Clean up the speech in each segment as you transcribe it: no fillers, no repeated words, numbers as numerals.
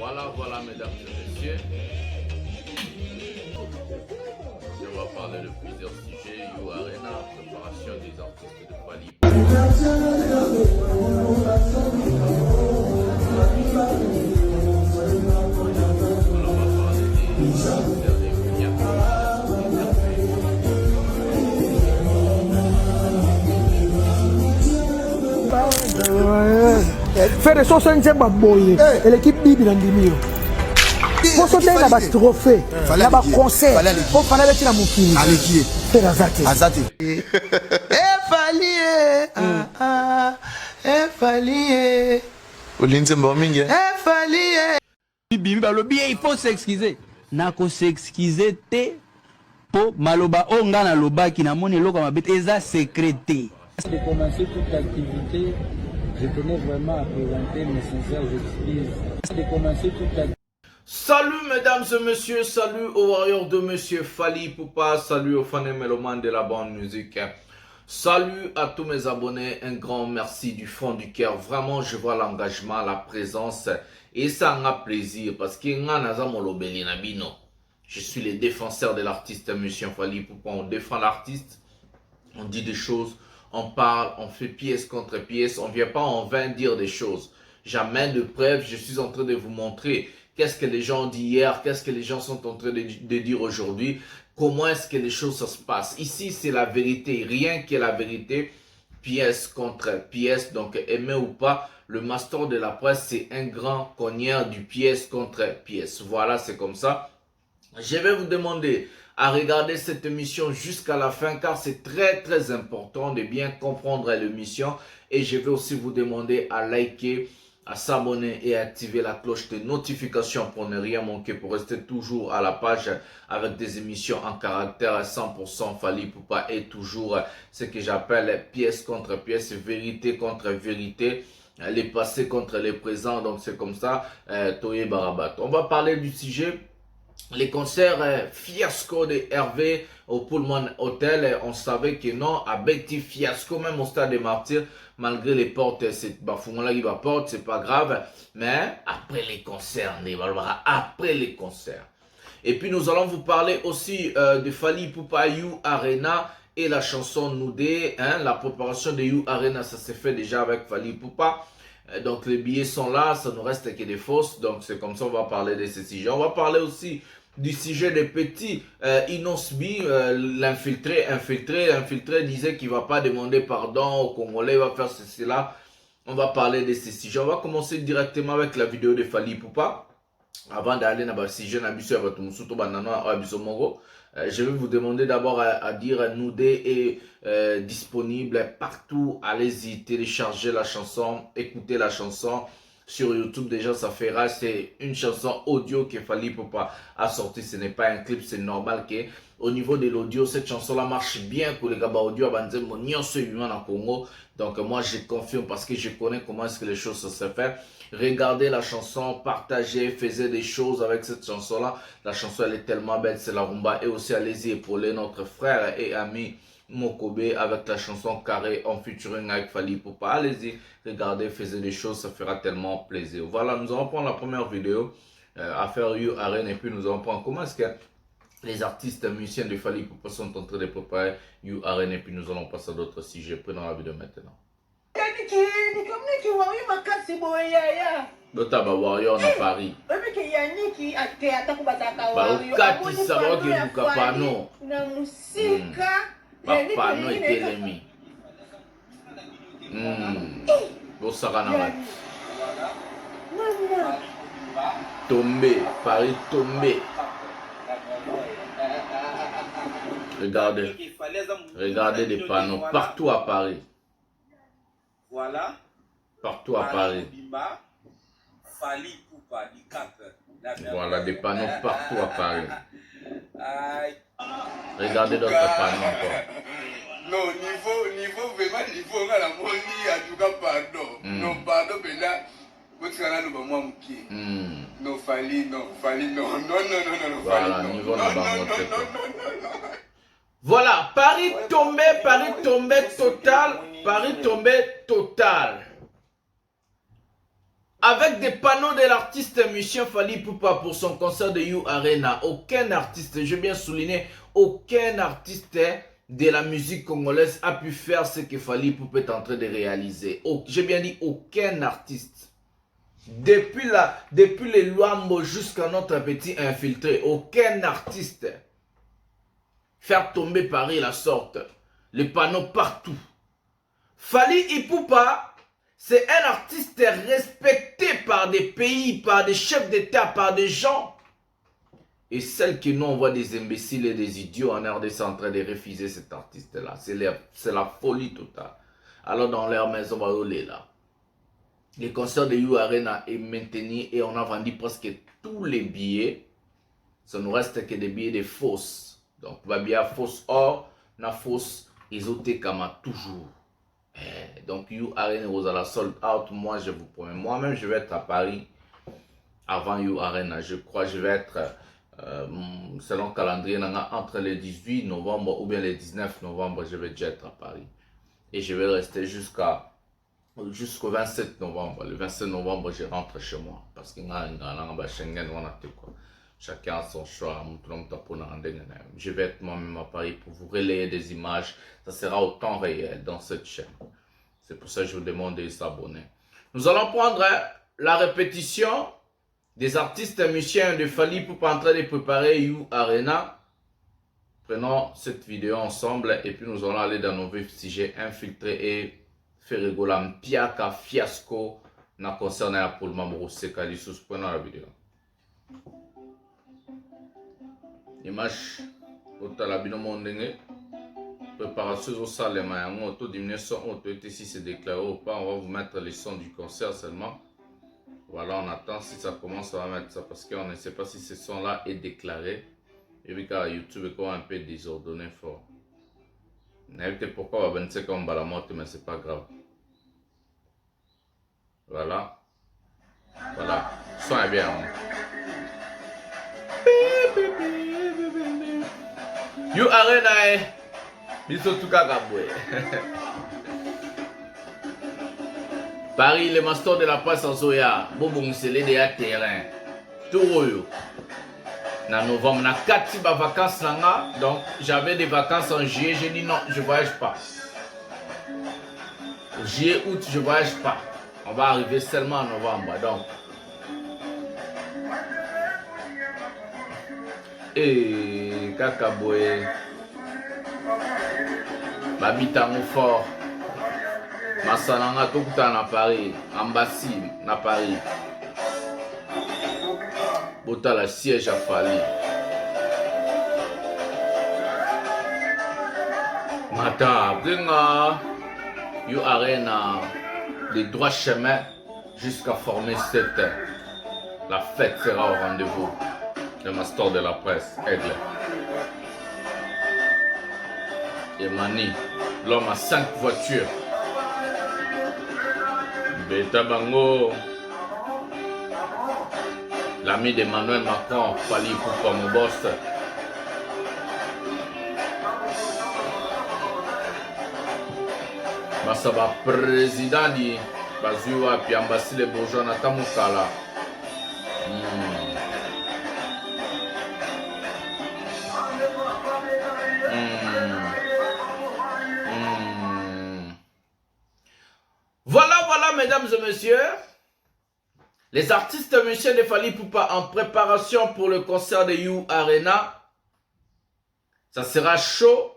Voilà, mesdames et messieurs. On va parler de plusieurs sujets. You Arena, préparation des artistes de Fally. Faire des choses en jamba boy et l'équipe bibi l'andimio. Pour sauter là bas trophée, là bas concert, pour faire la petite amouki. Allez qui est? Faire Azate. Azate. Fally. Olinze Mbomingue. Fally. Bibi balobi il faut s'excuser. Nako s'excuser te po maloba onga na loba ki na moni loko mabete eza secrété. De commencer toute l'activité, je tenais vraiment à présenter mes sincères excuses. De commencer toute l'activité. Salut mesdames et messieurs, salut aux warriors de monsieur Fally Ipupa, salut aux fans et mélomanes de la bande musique. Salut à tous mes abonnés, un grand merci du fond du cœur. Vraiment, je vois l'engagement, la présence et ça m'a plaisir parce que je suis le défenseur de l'artiste monsieur Fally Ipupa. On défend l'artiste, on dit des choses, on parle, on fait pièce contre pièce, on ne vient pas en vain dire des choses. Jamais de preuves, je suis en train de vous montrer qu'est-ce que les gens ont dit hier, qu'est-ce que les gens sont en train de dire aujourd'hui, comment est-ce que les choses se passent. Ici, c'est la vérité, rien que la vérité, pièce contre pièce, donc aimé ou pas, le master de la presse, c'est un grand cognard du pièce contre pièce. Voilà, c'est comme ça. Je vais vous demander à regarder cette émission jusqu'à la fin car c'est très important de bien comprendre l'émission et je vais aussi vous demander à liker, à s'abonner et à activer la cloche de notification pour ne rien manquer, pour rester toujours à la page avec des émissions en caractère 100% Fally Ipupa et toujours ce que j'appelle pièce contre pièce, vérité contre vérité, les passés contre les présents, donc c'est comme ça, Toye Barabat. On va parler du sujet. Les concerts fiasco de Hervé au Pullman Hotel, on savait que non, à Betty fiasco, même au Stade des Martyrs, malgré les portes, c'est Bafoumoula qui va porte, c'est pas grave, mais après les concerts, après les concerts. Et puis nous allons vous parler aussi de Fally Ipupa You Arena et la chanson Noudé, hein, la préparation de You Arena, ça s'est fait déjà avec Fally Ipupa. Donc les billets sont là, ça ne reste que des fausses, donc c'est comme ça on va parler de ces sujets. On va parler aussi du sujet des petits. Inosbi, l'infiltré disait qu'il ne va pas demander pardon aux Congolais, il va faire ceci là. On va parler de ces sujets. On va commencer directement avec la vidéo de Fally Ipupa. Avant d'aller dans le sujet, je vais vous demander d'abord à dire Noudé est disponible partout. Allez-y, téléchargez la chanson, écoutez la chanson. Sur YouTube, déjà, ça fera. C'est une chanson audio que Fally Ipupa a sorti. Ce n'est pas un clip, c'est normal que au niveau de l'audio, cette chanson-là marche bien pour les gars audio. Donc, moi, je confirme parce que je connais comment est-ce que les choses se font. Regardez la chanson, partagez, faisez des choses avec cette chanson-là. La chanson, elle est tellement belle, c'est la rumba. Et aussi, allez-y épauler notre frère et ami Mokobe avec la chanson Carré en featuring avec Fally Ipupa. Allez-y, regardez, faisez des choses, ça fera tellement plaisir. Voilà, nous allons prendre la première vidéo à faire You Arena et puis nous allons prendre comment est-ce que les artistes musiciens de Fally Ipupa sont en train de préparer You Arena et puis nous allons passer à d'autres sujets. Prenons la vidéo maintenant. Dota ba warrior na Paris. Okatisa bakebuka pano. Pano etelemi. Bosaka na ba. Tombé, Paris tombé. Regardez des panneaux partout à Paris. Voilà. Partout à Paris. Fally Ipupa, voilà des panneaux partout à Paris. Regardez d'autres panneaux encore. Non, niveau vraiment, niveau, on a la monnaie, en tout cas, pardon. Non, pardon, mais là, votre canal, nous va manquer. Non, Fally, non. Voilà, niveau, on va monter. Voilà, Paris tombé total. Paris tombé total. avec des panneaux de l'artiste musicien Fally Ipupa pour son concert de You Arena. Aucun artiste, je veux bien souligner, aucun artiste de la musique congolaise a pu faire ce que Fally Ipupa est en train de réaliser. J'ai bien dit aucun artiste. Depuis les Luambo jusqu'à notre petit infiltré, aucun artiste faire tomber Paris la sorte. Les panneaux partout. Fally Ipupa, c'est un artiste respecté par des pays, par des chefs d'État, par des gens. Et celle que nous, on voit des imbéciles et des idiots en RDC en train de refuser cet artiste-là. C'est la folie totale. Alors dans leur maison, on va là. Le concert de You Arena est maintenu et on a vendu presque tous les billets. Ça nous reste que des billets de fausses. Donc, va bien fausse or, na fausse, ils ont été comme toujours. Donc, You Arena was à la sold out. Moi, je vous promets. Moi-même, je vais être à Paris avant You Arena. Je crois que je vais être, selon le calendrier, entre le 18 novembre ou bien le 19 novembre, je vais déjà être à Paris. Et je vais rester jusqu'au 27 novembre. Le 27 novembre, je rentre chez moi. Parce que chacun a son choix. Je vais être moi-même à Paris pour vous relayer des images. Ça sera au temps réel dans cette chaîne. C'est pour ça que je vous demande de s'abonner. Nous allons prendre la répétition des artistes musiciens de Fally Ipupa en train de préparer You Arena. Prenons cette vidéo ensemble et puis nous allons aller dans nos vifs sujets infiltrés et faire rigoler Piaka fiasco na concerné à Paul Mamourou Sekali. Prenons la vidéo. Image au talabino mondenge. Préparation au salle mayango auto diminution auto et si c'est déclaré ou pas, on va vous mettre les sons du concert seulement. Voilà, on attend si ça commence, on va mettre ça parce qu'on ne sait pas si ce son là est déclaré. Et puis car YouTube est comme un peu désordonné fort. N'avez pourquoi on va 25 ans la morte, mais c'est pas grave. Voilà. Voilà. Le son est bien. You Arena biso tuka kabwe. Paris, le master de la presse en Zoya. Bobong c'est les terrain. Tout en novembre, on a 4 vacances là. Donc j'avais des vacances en juillet. J'ai dit non, je ne voyage pas. Juillet, août, je ne voyage pas. On va arriver seulement en novembre. Donc. Et Kakaboué. Babitango fort. Masananga Tokuta na Paris. Ambassy na Paris. Bota la siège à Fally. Mata, bringa. You Arena. Les droits chemins jusqu'à former cette. La fête sera au rendez-vous. Le master de la presse, Aigle. Emani, l'homme à 5 voitures. Beta Bango. L'ami d'Emmanuel Macron, Fally Ipupa mon boss. Masaba président di Bazuwa puis ambassade les bourgeois Natamukala. Voilà, mesdames et messieurs. Les artistes musiciens de Fally Ipupa en préparation pour le concert de You Arena. Ça sera chaud.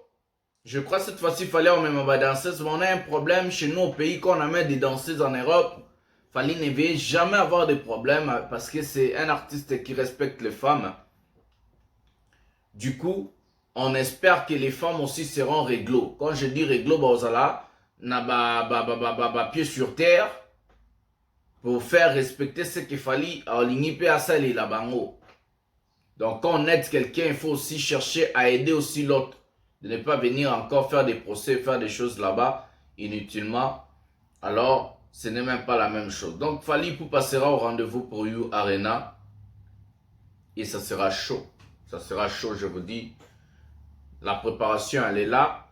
Je crois que cette fois-ci, il fallait même des danseuses. Mais on a un problème chez nous au pays qu'on amène des danseuses en Europe. Fally ne veut jamais avoir de problème parce que c'est un artiste qui respecte les femmes. Du coup, on espère que les femmes aussi seront réglo. Quand je dis réglo, bozala, na pied sur terre pour faire respecter ce qu'il fallait à l'igniper à ça et la bango. Donc quand on aide quelqu'un, il faut aussi chercher à aider aussi l'autre. De ne pas venir encore faire des procès, faire des choses là-bas inutilement. Alors, ce n'est même pas la même chose. Donc Fally Ipupa passera au rendez-vous pour You Arena. Et ça sera chaud. Ça sera chaud, je vous dis. La préparation, elle est là.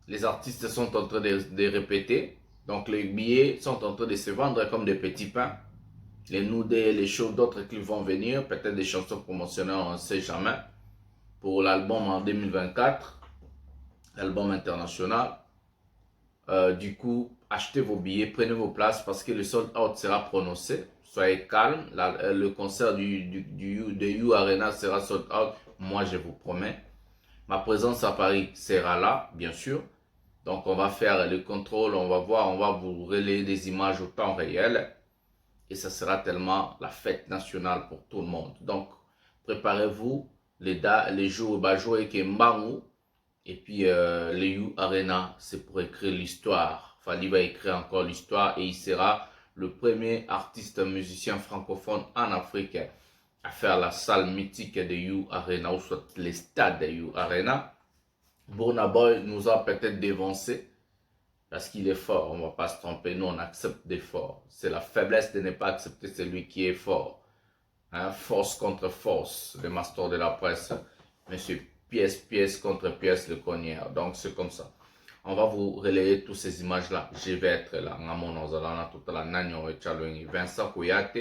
Les artistes sont en train de répéter. Donc les billets sont en train de se vendre comme des petits pains. les Noudés, les shows, d'autres qui vont venir, peut-être des chansons promotionnelles, on ne sait jamais, pour l'album en 2024, l'album international. Du coup, achetez vos billets, prenez vos places parce que le sold out sera prononcé. Soyez calme, le concert de You Arena sera sold out, moi je vous promets. Ma présence à Paris sera là, bien sûr. Donc on va faire le contrôle, on va voir, on va vous relayer des images au temps réel. Et ça sera tellement la fête nationale pour tout le monde. Donc préparez-vous, les jours, jouer avec Mbangu. Et puis le You Arena, c'est pour écrire l'histoire. Fally va écrire encore l'histoire et il sera le premier artiste musicien francophone en Afrique à faire la salle mythique de You Arena, ou soit les stades de You Arena. Burna Boy nous a peut-être dévancé parce qu'il est fort, on ne va pas se tromper, nous on accepte des forts. C'est la faiblesse de ne pas accepter celui qui est fort. Hein? Force contre force, le master de la presse, monsieur pièce contre pièce le cogneur. Donc c'est comme ça. On va vous relayer toutes ces images-là. Je vais être là. Vincent Kouyate,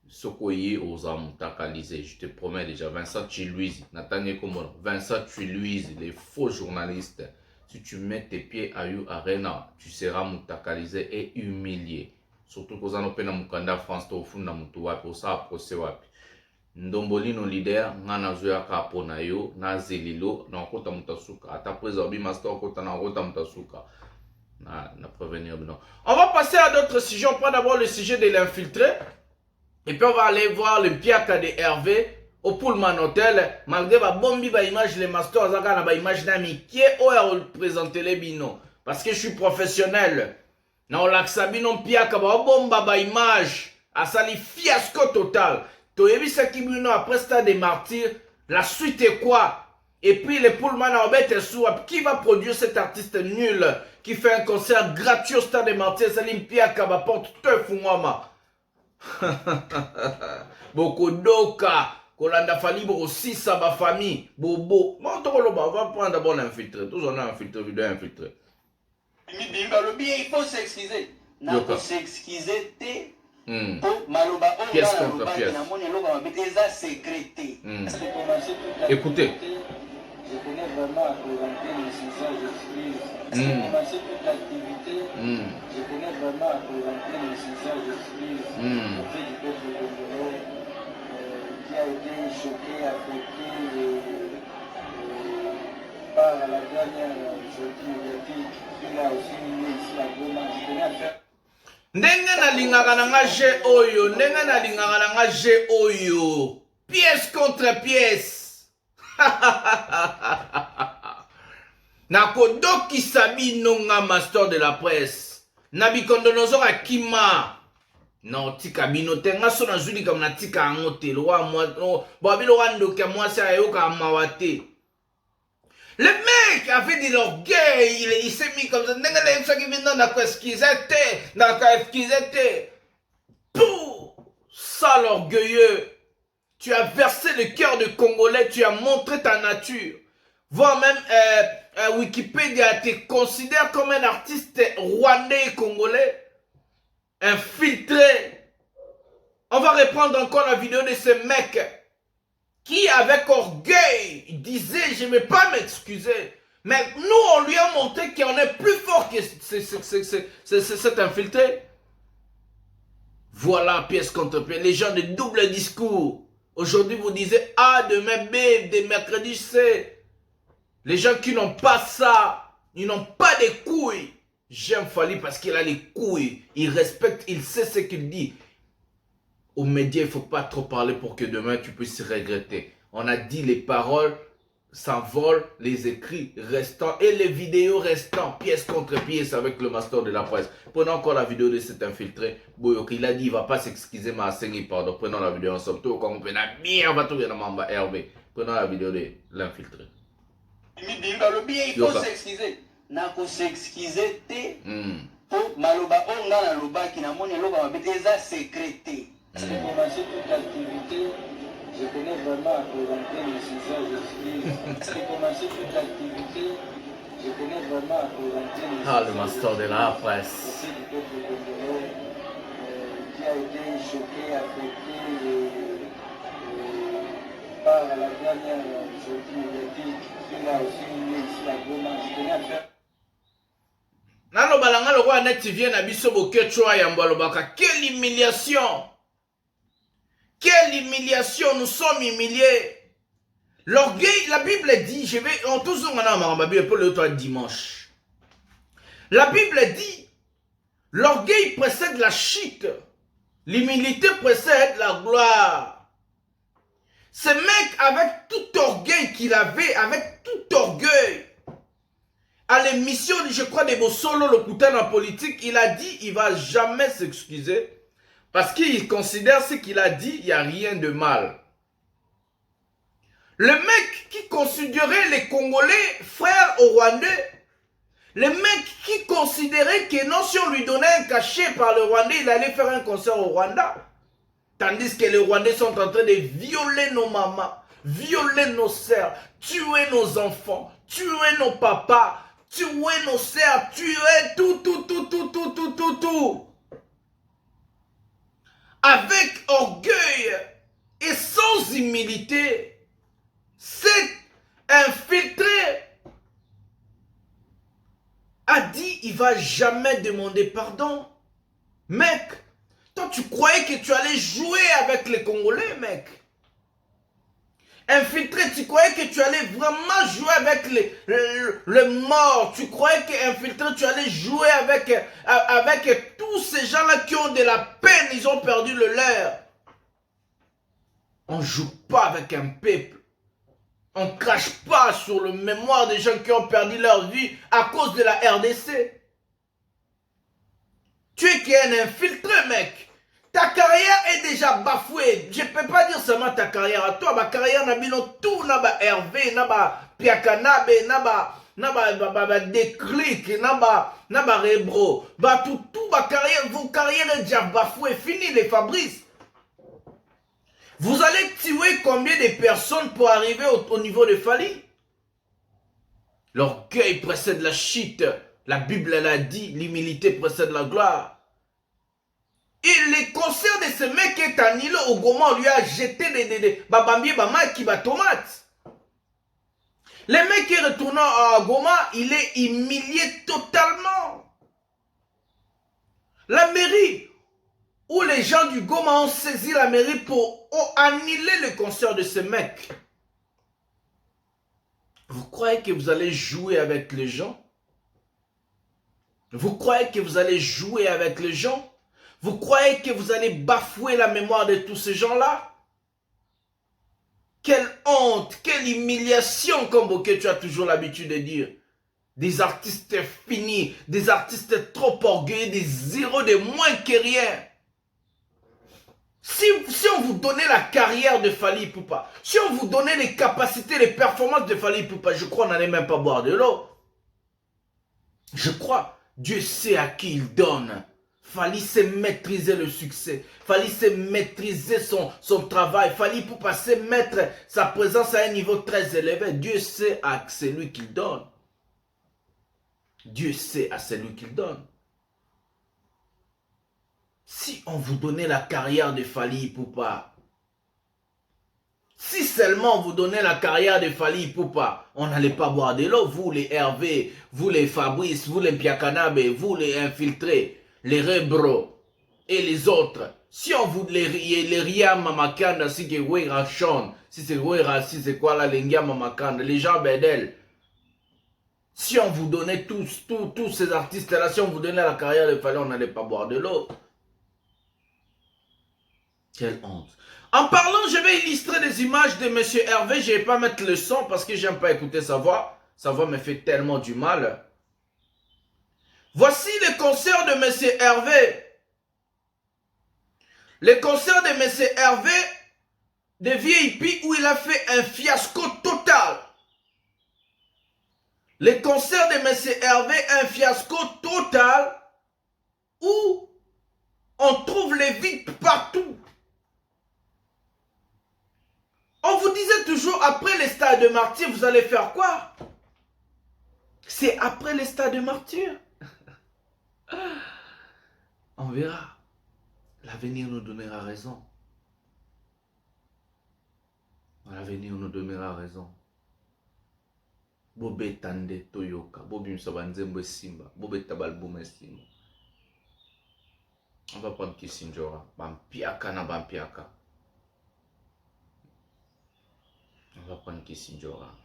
Sokoye Ozamutakalize. Je te promets déjà. Vincent Chiluizi, Nathaniel Komono, Vincent Chiluizi, les faux journalistes. Si tu mets tes pieds à You Arena, tu seras mutakalisé et humilié. Surtout que vous en avez Mukanda France, au fond de Mutuwa, pour ça, procès wapi. Ndomboli no leader, ngana zoya kapona yo, na zelilo, na okota mutasuka. Ata préservi master okota na okota mutasuka. Na prévenir non. On va passer à d'autres sujets. On prend d'abord le sujet de l'infiltré. Et puis on va aller voir le piaka de Hervé au Pullman Hotel. Malgré la bombi ba image les masters azaka na ba image na mikie o ya représenter les bino. Parce que je suis professionnel. Na olaksa bino piaka ba bomba ba image. Asali fiasco total. Après Stade des Martyrs, la suite est quoi? Et puis les Pullman à Obet Souab, qui va produire cet artiste nul qui fait un concert gratuit au Stade des Martyrs? Salim Pia Kaba porte Teuf Mwama. Beaucoup d'oka, Kolanda Fali aussi ça ma famille. Bobo. On va prendre d'abord l'infiltré. Tous on a infiltré, vidéo infiltré. Il faut s'excuser. Il faut s'excuser. Pièce contre pièce. Écoutez. Je connais vraiment à présenter mes sincères excuses. J'ai commencé toute l'activité. Je connais vraiment à présenter mes sincères excuses auprès du peuple congolais qui a été choqué, affecté par la dernière sortie médiatique qu'il a aussi mis ici à Goma. Je tenais à faire. Ndenge na lingaka na nga je oyo, ndenge na lingaka na nga je oyo. Pièce contre pièce. Nakodoki sabi nonga master de la presse. Nabikondo a kima. Non, tika bino tenga so na zuli comme na tika angote. Loa moi, bon bilo rando ke moi sa yoka mawate. Le mec a fait de l'orgueil, il s'est mis comme ça. Pouh, sale orgueilleux. Tu as versé le cœur de Congolais, tu as montré ta nature. Voire même Wikipédia te considère comme un artiste rwandais et congolais. Infiltré. On va reprendre encore la vidéo de ce mec qui, avec orgueil, disait « Je ne vais pas m'excuser ». Mais nous, on lui a montré qu'on est plus fort que cet infiltré. Voilà, pièce contre pièce. Les gens de double discours. Aujourd'hui, vous disiez A, demain B, des mercredis C. Les gens qui n'ont pas ça, ils n'ont pas de couilles. J'aime Fally parce qu'il a les couilles. Il respecte, il sait ce qu'il dit. Aux médias, il ne faut pas trop parler pour que demain tu puisses regretter. On a dit les paroles s'envolent, les écrits restants et les vidéos restants, pièce contre pièce avec le master de la presse. Prenons encore la vidéo de cet infiltré. Boyok, il a dit il ne va pas s'excuser, mais pardon. Prenons la vidéo ensemble. Tout comme on peut bien, on va tout bien dans RB. Prenons la vidéo de l'infiltré. Il faut s'excuser. Il faut s'excuser. Pour maloba onga na loba qui n'a mon loba mabeteza secrété. J'ai commencé toute l'activité, je connais vraiment à présenter mes sincères excuses. J'ai commencé toute l'activité, je connais vraiment à présenter mes sincères excuses. Le master de la presse. Auprès du peuple congolais qui a été choqué, affecté par la dernière sortie médiatique qu'il a aussi eu ici à Goma. Je tenais à faire. Nalo balanga le roi net vient à biso bokechwa ya mbalobaka. Quelle humiliation! Quelle humiliation! Nous sommes humiliés. L'orgueil, la Bible dit, on tous on a ma Bible pour le autre dimanche. La Bible dit, l'orgueil précède la chute. L'humilité précède la gloire. Ce mec, avec tout orgueil qu'il avait, avec tout orgueil, à l'émission, je crois, de Bossolo, le couteau en politique, il a dit il ne va jamais s'excuser parce qu'il considère ce qu'il a dit, il n'y a rien de mal. Le mec qui considérait les Congolais frères au Rwandais, le mec qui considérait que non, si on lui donnait un cachet par le Rwandais, il allait faire un concert au Rwanda. Tandis que les Rwandais sont en train de violer nos mamans, violer nos sœurs, tuer nos enfants, tuer nos papas, tuer nos sœurs, tuer tout. Avec orgueil et sans humilité, cet infiltré a dit il va jamais demander pardon. Mec, toi tu croyais que tu allais jouer avec les Congolais, mec. Infiltré, tu croyais que tu allais vraiment jouer avec les morts. Tu croyais qu'infiltré, tu allais jouer avec tous ces gens-là qui ont de la peine, ils ont perdu le leur. On ne joue pas avec un peuple. On ne crache pas sur le mémoire des gens qui ont perdu leur vie à cause de la RDC. Tu es qu'un infiltré, mec. Ta carrière est déjà bafouée. Je ne peux pas dire seulement ta carrière à toi. Ma carrière n'a pas tout. N'a pas Hervé, n'a pas Piakanabe, n'a pas Déclic, n'a pas Rebro. Tout ma carrière, vos carrières est déjà bafouée. Fini les Fabrice. Vous allez tuer combien de personnes pour arriver au niveau de Fali? L'orgueil précède la chute. La Bible l'a dit, l'humilité précède la gloire. Et les concerts de ce mec est annulé au Goma, on lui a jeté des babambier, bamaki, tomates. Le mec qui est retourné à Goma, il est humilié totalement. La mairie, où les gens du Goma ont saisi la mairie pour annuler le concert de ce mec. Vous croyez que vous allez jouer avec les gens? Vous croyez que vous allez jouer avec les gens? Vous croyez que vous allez bafouer la mémoire de tous ces gens-là? Quelle honte, quelle humiliation, comme Bokeh, tu as toujours l'habitude de dire. Des artistes finis, des artistes trop orgueilleux, des zéros de moins que rien. Si on vous donnait la carrière de Fally Ipupa, si on vous donnait les capacités, les performances de Fally Ipupa, je crois qu'on n'allait même pas boire de l'eau. Je crois, Dieu sait à qui il donne. Fally sait maîtriser le succès. Fally sait maîtriser son travail. Fally Ipupa sait mettre sa présence à un niveau très élevé. Dieu sait à celui qu'il donne. Dieu sait à celui qu'il donne. Si on vous donnait la carrière de Fally Ipupa, si seulement on vous donnait la carrière de Fally Ipupa, on n'allait pas boire de l'eau. Vous les Hervé, vous les Fabrice, vous les Piakanabe, vous les infiltrés, les Rebro et les autres. Si on vous les Ria Mamakanda, si c'est Wera Sean, si c'est Wera, si c'est quoi là, les Ngia Mamakanda, les gens Bedel. Si on vous donnait tous ces artistes-là, si on vous donnait la carrière de Fally, on n'allait pas boire de l'eau. Quelle honte. En parlant, je vais illustrer des images de M. Hervé. Je ne vais pas mettre le son parce que j'aime pas écouter sa voix. Sa voix me fait tellement du mal. Voici le concert de M. Hervé. Le concert de M. Hervé de VIP où il a fait un fiasco total. Le concert de M. Hervé, un fiasco total où on trouve les vides partout. On vous disait toujours, après les stades de martyrs, vous allez faire quoi? C'est après les stades de martyrs. On verra. L'avenir nous donnera raison. L'avenir nous donnera raison. Bobe tande toyoka, bobi msabanzembo simba, bobe tabalbume simba. On va prendre Kissinjora, bampiaka na bampiaka. On va prendre Kissinjora.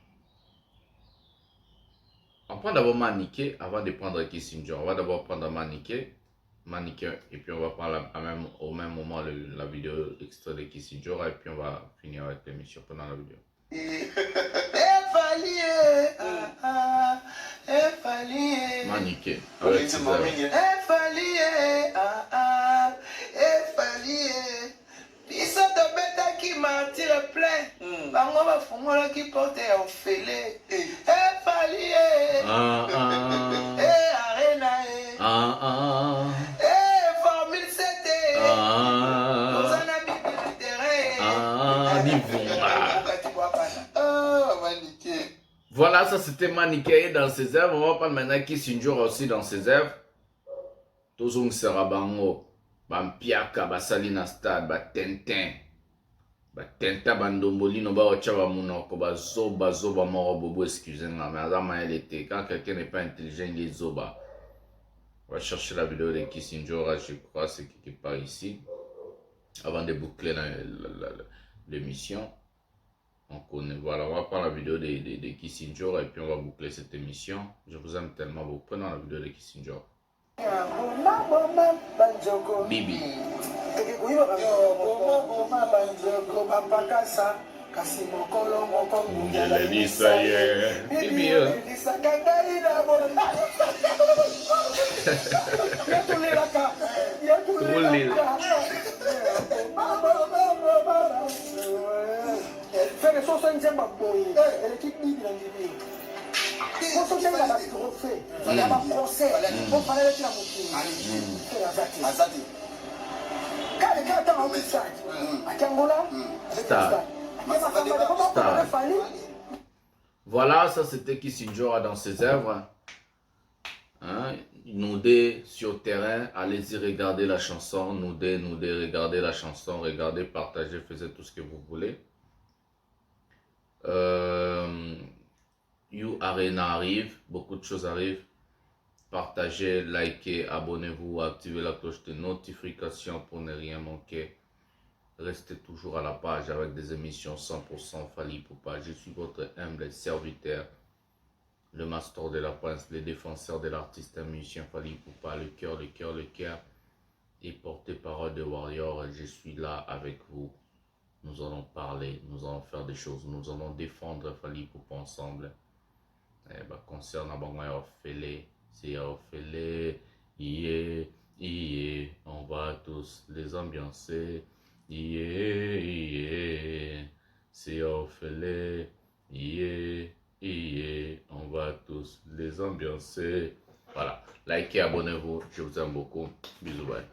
On prend d'abord Maniké avant de prendre Kissinjora. On va d'abord prendre Maniké, et puis on va prendre au même moment la vidéo extrait de Kissinjora et puis on va finir avec l'émission pendant la vidéo. Maniké avec biso tobetaki martire plein bango bafungolaki porte ya ofele efali arena formule 7 oza na bibili terrain. Voilà, ça c'était Maniké dans ses œuvres. On va prendre maintenant Kissinjora aussi dans ses œuvres. Tozong Serabango. Bampiaka basali na stade batentin bandomboli no ba ochaba munoko zoba moro bobo excusez-moi mais azama elle était quand quelqu'un n'est pas intelligent il est zoba. On va chercher la vidéo de Kissinjora, je crois c'est quelque part ici avant de boucler l'émission. On connaît, voilà, on va prendre la vidéo de Kissinjora et puis on va boucler cette émission. Je vous aime tellement, vous prenez la vidéo de Kissinjora. Bibi. Voilà, ça c'était Kissinjora dans ses œuvres. Hein? Noudé sur terrain, allez-y regarder la chanson. Noudé, regardez la chanson, regardez, partagez, faites tout ce que vous voulez. You Arena arrive, beaucoup de choses arrivent. Partagez, likez, abonnez-vous, activez la cloche de notification pour ne rien manquer. Restez toujours à la page avec des émissions 100% Fally Ipupa. Je suis votre humble serviteur, le master de la presse, le défenseur de l'artiste et musicien Fally Ipupa, le cœur et porte-parole de Warrior. Je suis là avec vous. Nous allons parler, nous allons faire des choses, nous allons défendre Fally Ipupa ensemble. Concernant Bangmaya Fele, c'est Fele, on va tous les ambiancer. C'est Fele, on va tous les ambiancer. Voilà, likez, abonnez-vous, je vous aime beaucoup. Bisous, bye.